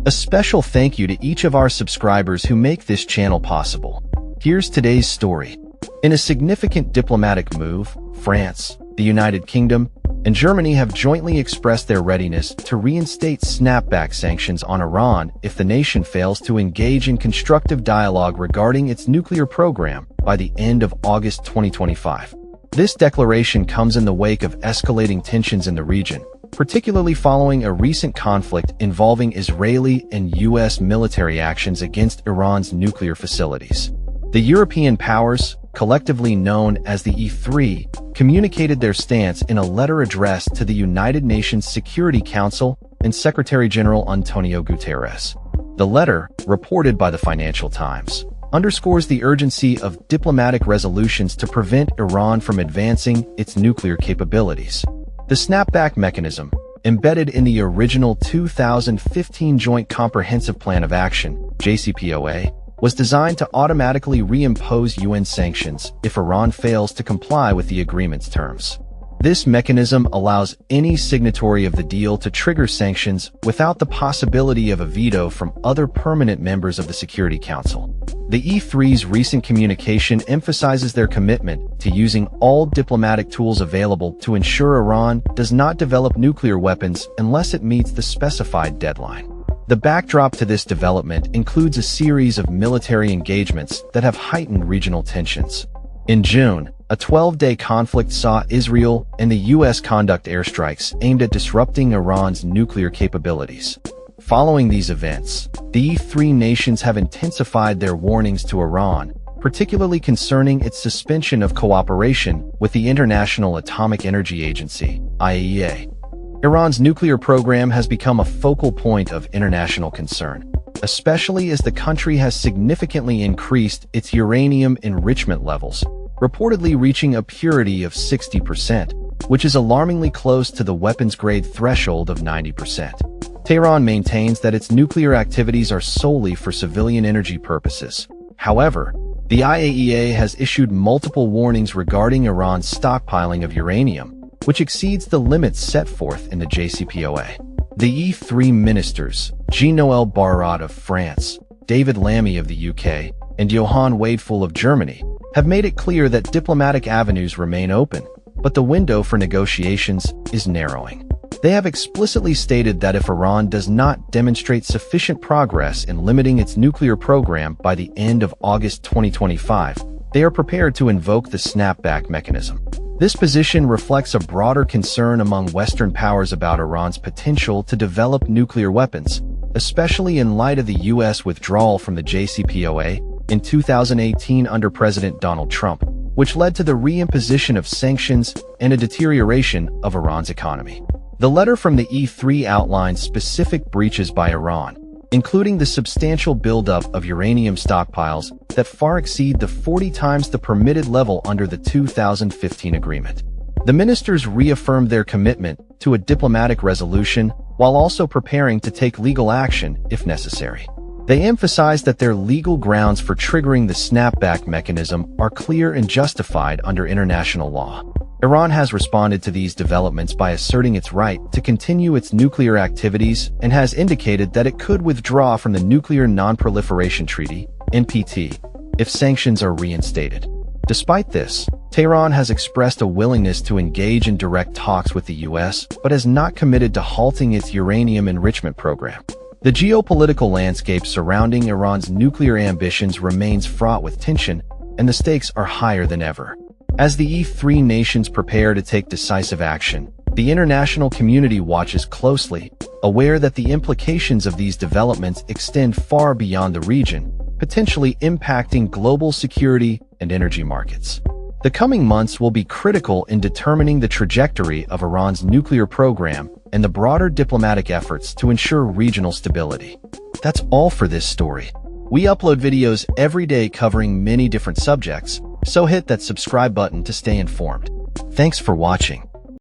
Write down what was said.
A special thank you to each of our subscribers who make this channel possible. Here's today's story. In a significant diplomatic move, France, the United Kingdom, and Germany have jointly expressed their readiness to reinstate snapback sanctions on Iran if the nation fails to engage in constructive dialogue regarding its nuclear program by the end of August 2025. This declaration comes in the wake of escalating tensions in the region, particularly following a recent conflict involving Israeli and U.S. military actions against Iran's nuclear facilities. The European powers, collectively known as the E3, communicated their stance in a letter addressed to the United Nations Security Council and Secretary-General Antonio Guterres. The letter, reported by the Financial Times, underscores the urgency of diplomatic resolutions to prevent Iran from advancing its nuclear capabilities. The snapback mechanism, embedded in the original 2015 Joint Comprehensive Plan of Action, JCPOA, was designed to automatically reimpose UN sanctions if Iran fails to comply with the agreement's terms. This mechanism allows any signatory of the deal to trigger sanctions without the possibility of a veto from other permanent members of the Security Council. The E3's recent communication emphasizes their commitment to using all diplomatic tools available to ensure Iran does not develop nuclear weapons unless it meets the specified deadline. The backdrop to this development includes a series of military engagements that have heightened regional tensions. In June, a 12-day conflict saw Israel and the U.S. conduct airstrikes aimed at disrupting Iran's nuclear capabilities. Following these events, the E3 nations have intensified their warnings to Iran, particularly concerning its suspension of cooperation with the International Atomic Energy Agency, IAEA. Iran's nuclear program has become a focal point of international concern, especially as the country has significantly increased its uranium enrichment levels, reportedly reaching a purity of 60%, which is alarmingly close to the weapons-grade threshold of 90%. Tehran maintains that its nuclear activities are solely for civilian energy purposes. However, the IAEA has issued multiple warnings regarding Iran's stockpiling of uranium, which exceeds the limits set forth in the JCPOA. The E3 ministers, Jean-Noel Barrot of France, David Lammy of the UK, and Johann Wadefull of Germany, have made it clear that diplomatic avenues remain open, but the window for negotiations is narrowing. They have explicitly stated that if Iran does not demonstrate sufficient progress in limiting its nuclear program by the end of August 2025, they are prepared to invoke the snapback mechanism. This position reflects a broader concern among Western powers about Iran's potential to develop nuclear weapons, especially in light of the U.S. withdrawal from the JCPOA in 2018 under President Donald Trump, which led to the reimposition of sanctions and a deterioration of Iran's economy. The letter from the E3 outlines specific breaches by Iran, including the substantial buildup of uranium stockpiles that far exceed the 40 times the permitted level under the 2015 agreement. The ministers reaffirmed their commitment to a diplomatic resolution while also preparing to take legal action if necessary. They emphasized that their legal grounds for triggering the snapback mechanism are clear and justified under international law. Iran has responded to these developments by asserting its right to continue its nuclear activities and has indicated that it could withdraw from the Nuclear Non-Proliferation Treaty, NPT, if sanctions are reinstated. Despite this, Tehran has expressed a willingness to engage in direct talks with the U.S., but has not committed to halting its uranium enrichment program. The geopolitical landscape surrounding Iran's nuclear ambitions remains fraught with tension, and the stakes are higher than ever. As the E3 nations prepare to take decisive action, the international community watches closely, aware that the implications of these developments extend far beyond the region, potentially impacting global security and energy markets. The coming months will be critical in determining the trajectory of Iran's nuclear program and the broader diplomatic efforts to ensure regional stability. That's all for this story. We upload videos every day covering many different subjects, so hit that subscribe button to stay informed. Thanks for watching.